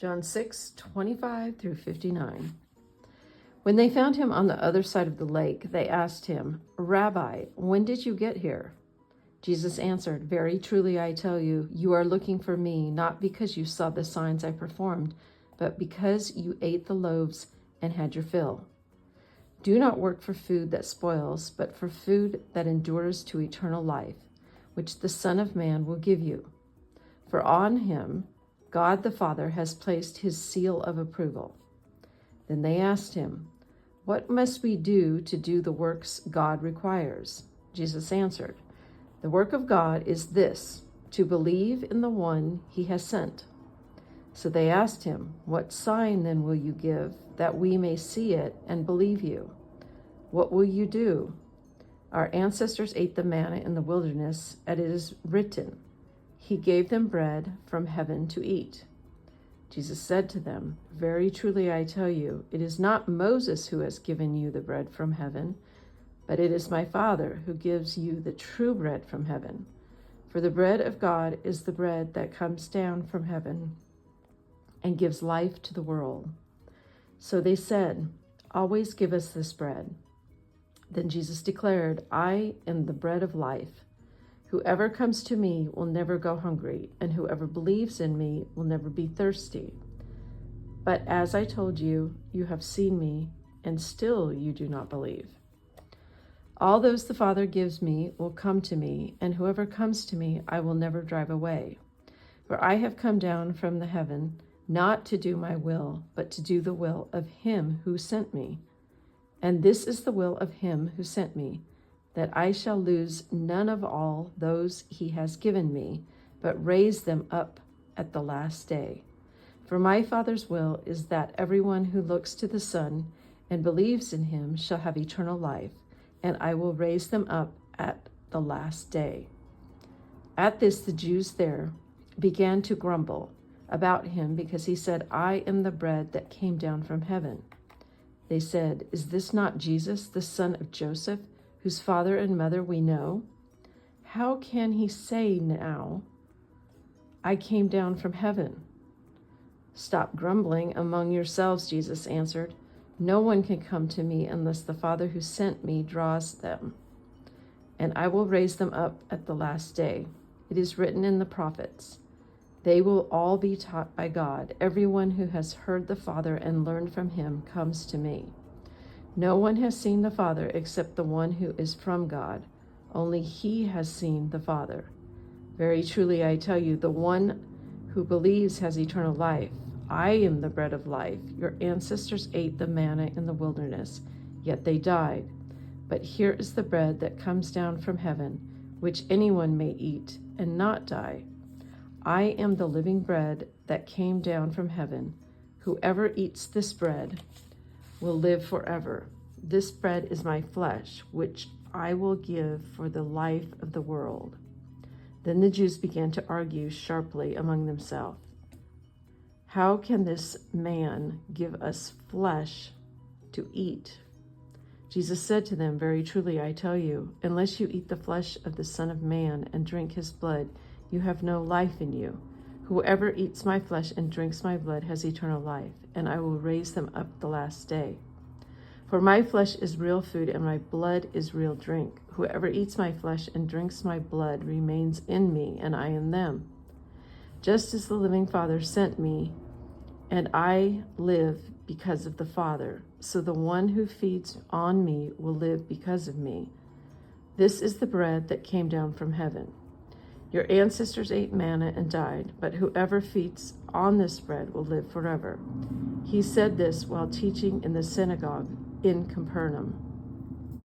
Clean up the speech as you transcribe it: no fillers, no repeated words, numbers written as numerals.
John 6:25 through 59. When they found him on the other side of the lake, they asked him, "Rabbi, when did you get here?" Jesus answered, "Very truly I tell you, you are looking for me, not because you saw the signs I performed, but because you ate the loaves and had your fill. Do not work for food that spoils, but for food that endures to eternal life, which the Son of Man will give you. For on him God the Father has placed his seal of approval." Then they asked him, "What must we do to do the works God requires?" Jesus answered, "The work of God is this, to believe in the one he has sent." So they asked him, "What sign then will you give, that we may see it and believe you? What will you do? Our ancestors ate the manna in the wilderness, and it is written, 'He gave them bread from heaven to eat.'" Jesus said to them, "Very truly I tell you, it is not Moses who has given you the bread from heaven, but it is my Father who gives you the true bread from heaven. For the bread of God is the bread that comes down from heaven and gives life to the world." So they said, "Always give us this bread." Then Jesus declared, "I am the bread of life. Whoever comes to me will never go hungry, and whoever believes in me will never be thirsty. But as I told you, you have seen me, and still you do not believe. All those the Father gives me will come to me, and whoever comes to me I will never drive away. For I have come down from the heaven, not to do my will, but to do the will of him who sent me. And this is the will of him who sent me, that I shall lose none of all those he has given me, but raise them up at the last day. For my Father's will is that everyone who looks to the Son and believes in him shall have eternal life, and I will raise them up at the last day." At this the Jews there began to grumble about him because he said, "I am the bread that came down from heaven." They said, "Is this not Jesus, the son of Joseph, whose father and mother we know? How can he say now, 'I came down from heaven'?" "Stop grumbling among yourselves," Jesus answered. "No one can come to me unless the Father who sent me draws them, and I will raise them up at the last day. It is written in the prophets, 'They will all be taught by God. Everyone who has heard the Father and learned from him comes to me. No one has seen the Father except the one who is from God. Only he has seen the Father. Very truly I tell you, the one who believes has eternal life. I am the bread of life. Your ancestors ate the manna in the wilderness, yet they died. But here is the bread that comes down from heaven, which anyone may eat and not die. I am the living bread that came down from heaven. Whoever eats this bread will live forever. This bread is my flesh, which I will give for the life of the world." Then the Jews began to argue sharply among themselves. "How can this man give us flesh to eat?" Jesus said to them, "Very truly I tell you, unless you eat the flesh of the Son of Man and drink his blood, you have no life in you. Whoever eats my flesh and drinks my blood has eternal life, and I will raise them up the last day. For my flesh is real food, and my blood is real drink. Whoever eats my flesh and drinks my blood remains in me, and I in them. Just as the living Father sent me, and I live because of the Father, so the one who feeds on me will live because of me. This is the bread that came down from heaven. Your ancestors ate manna and died, but whoever feeds on this bread will live forever." He said this while teaching in the synagogue in Capernaum.